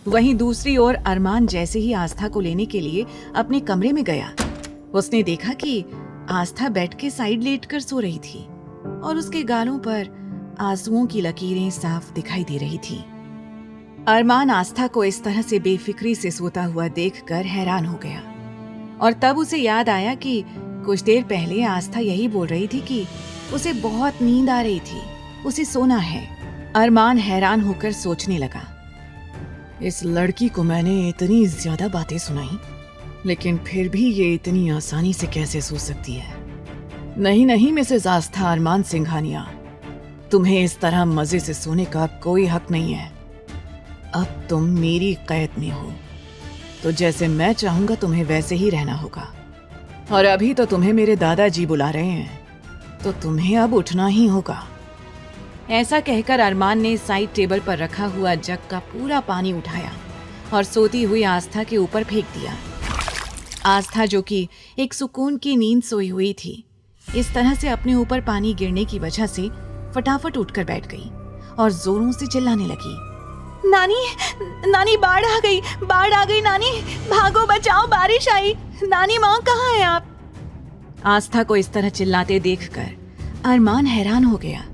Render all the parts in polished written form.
वहीं दूसरी ओर अरमान जैसे ही आस्था को लेने के लिए अपने कमरे में गया, उसने देखा कि आस्था बेड के साइड लेटकर सो रही थी और उसके गालों पर आंसुओं की लकीरें साफ दिखाई दे रही थी। अरमान आस्था को इस तरह से बेफिक्री से सोता हुआ देखकर हैरान हो गया और तब उसे याद आया कि कुछ देर पहले आस्था यही बोल रही थी कि उसे बहुत नींद आ रही थी, उसे सोना है। अरमान हैरान होकर सोचने लगा, इस लड़की को मैंने इतनी ज्यादा बातें सुनाई, लेकिन फिर भी ये इतनी आसानी से कैसे सो सकती है। नहीं मिसेस आस्था अरमान सिंघानिया, तुम्हें इस तरह मजे से सोने का कोई हक नहीं है। अब तुम मेरी कैद में हो, तो जैसे मैं चाहूंगा तुम्हें वैसे ही रहना होगा। और अभी तो तुम्हें मेरे दादाजी बुला रहे हैं, तो तुम्हें अब उठना ही होगा। ऐसा कहकर अरमान ने साइड टेबल पर रखा हुआ जग का पूरा पानी उठाया और सोती हुई आस्था के ऊपर फेंक दिया। आस्था, जो कि एक सुकून की नींद सोई हुई थी, इस तरह से अपने ऊपर पानी गिरने की वजह से फटाफट उठकर बैठ गई और जोरों से चिल्लाने लगी, नानी बाढ़ आ गई नानी, भागो बचाओ, बारिश आई, नानी माँ कहाँ है आप? आस्था को इस तरह चिल्लाते देखकर अरमान हैरान हो गया।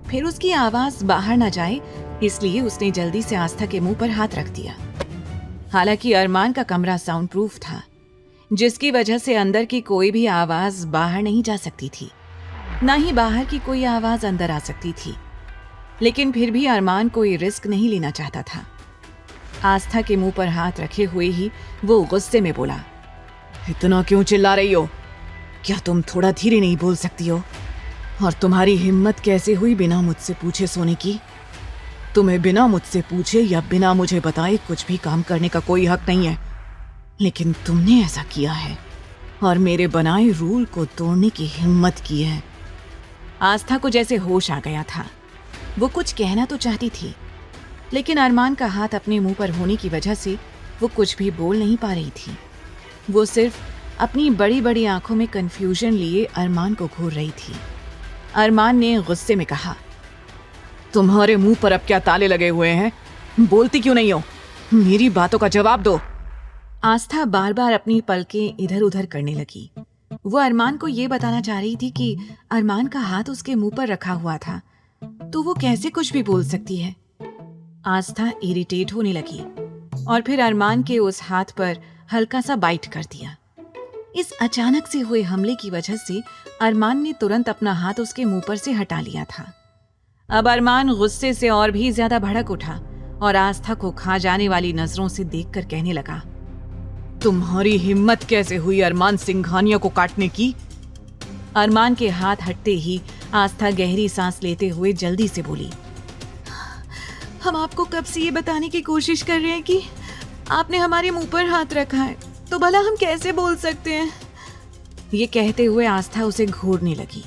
फिर उसकी आवाज बाहर न जाए इसलिए उसने जल्दी से आस्था के मुंह पर हाथ रख दिया। हालांकि अरमान का कमरा साउंड प्रूफ था, जिसकी वजह से अंदर की कोई भी आवाज बाहर नहीं जा सकती थी, न ही बाहर की कोई आवाज अंदर आ सकती थी। लेकिन फिर भी अरमान कोई रिस्क नहीं लेना चाहता था। आस्था के मुंह पर हाथ रखे हुए ही वो गुस्से में बोला, इतना क्यों चिल्ला रही हो? क्या तुम थोड़ा धीरे नहीं बोल सकती हो? और तुम्हारी हिम्मत कैसे हुई बिना मुझसे पूछे सोने की? तुम्हें बिना मुझसे पूछे या बिना मुझे बताए कुछ भी काम करने का कोई हक नहीं है, लेकिन तुमने ऐसा किया है और मेरे बनाए रूल को तोड़ने की हिम्मत की है। आस्था को जैसे होश आ गया था। वो कुछ कहना तो चाहती थी, लेकिन अरमान का हाथ अपने मुंह पर होने की वजह से वो कुछ भी बोल नहीं पा रही थी। वो सिर्फ अपनी बड़ी बड़ी आंखों में कंफ्यूजन लिए अरमान को घूर रही थी। अरमान ने गुस्से में कहा, तुम्हारे मुंह पर अब क्या ताले लगे हुए हैं? बोलती क्यों नहीं हो? मेरी बातों का जवाब दो। आस्था बार बार अपनी पलकें इधर उधर करने लगी। वो अरमान को ये बताना चाह रही थी कि अरमान का हाथ उसके मुंह पर रखा हुआ था, तो वो कैसे कुछ भी बोल सकती है। आस्था इरिटेट होने लगी और फिर अरमान के उस हाथ पर हल्का सा बाइट कर दिया। इस अचानक से हुए हमले की वजह से अरमान ने तुरंत अपना हाथ उसके मुंह पर से हटा लिया था। अब अरमान गुस्से से और भी ज्यादा भड़क उठा और आस्था को खा जाने वाली नजरों से देखकर कहने लगा, तुम्हारी हिम्मत कैसे हुई अरमान सिंघानिया को काटने की? अरमान के हाथ हटते ही आस्था गहरी सांस लेते हुए जल्दी से बोली, हम आपको कब से ये बताने की कोशिश कर रहे हैं कि आपने हमारे मुंह पर हाथ रखा है, तो भला हम कैसे बोल सकते हैं? ये कहते हुए आस्था उसे घूरने लगी।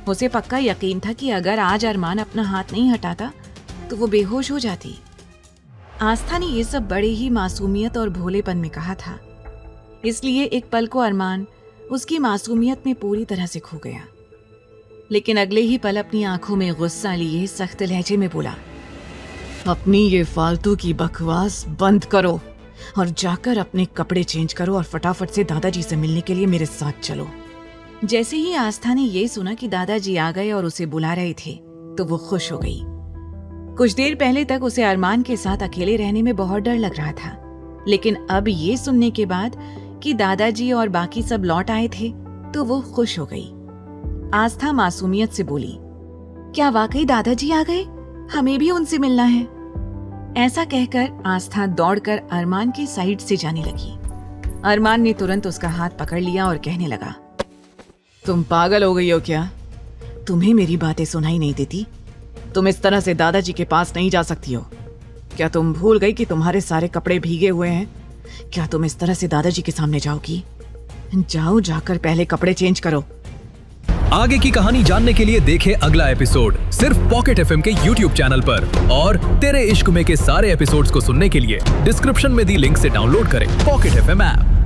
उसे पक्का यकीन था कि अगर आज अरमान अपना हाथ नहीं हटाता तो वो बेहोश हो जाती। आस्था ने ये सब बड़े ही मासूमियत और भोलेपन में कहा था, इसलिए एक पल को अरमान उसकी मासूमियत में पूरी तरह से खो गया। लेकिन अगले ही पल अपनी आंखों में गुस्सा लिए सख्त लहजे में बोला, अपनी ये फालतू की बकवास बंद करो और जाकर अपने कपड़े चेंज करो और फटाफट से दादाजी से मिलने के लिए मेरे साथ चलो। जैसे ही आस्था ने ये सुना कि दादाजी आ गए और उसे बुला रहे थे, तो वो खुश हो गई। कुछ देर पहले तक उसे अरमान के साथ अकेले रहने में बहुत डर लग रहा था, लेकिन अब ये सुनने के बाद कि दादाजी और बाकी सब लौट आए थे, तो वो खुश हो गई। आस्था मासूमियत से बोली, क्या वाकई दादाजी आ गए? हमें भी उनसे मिलना है। ऐसा कहकर आस्था दौड़कर अरमान की साइड से जाने लगी। अरमान ने तुरंत उसका हाथ पकड़ लिया और कहने लगा, तुम पागल हो गई हो क्या? तुम्हें मेरी बातें सुनाई नहीं देती? तुम इस तरह से दादाजी के पास नहीं जा सकती हो। क्या तुम भूल गई कि तुम्हारे सारे कपड़े भीगे हुए हैं? क्या तुम इस तरह से दादाजी के सामने जाओगी? जाओ, जाकर पहले कपड़े चेंज करो। आगे की कहानी जानने के लिए देखें अगला एपिसोड सिर्फ पॉकेट एफएम के YouTube चैनल पर। और तेरे इश्क में के सारे एपिसोड्स को सुनने के लिए डिस्क्रिप्शन में दी लिंक से डाउनलोड करें पॉकेट एफएम ऐप।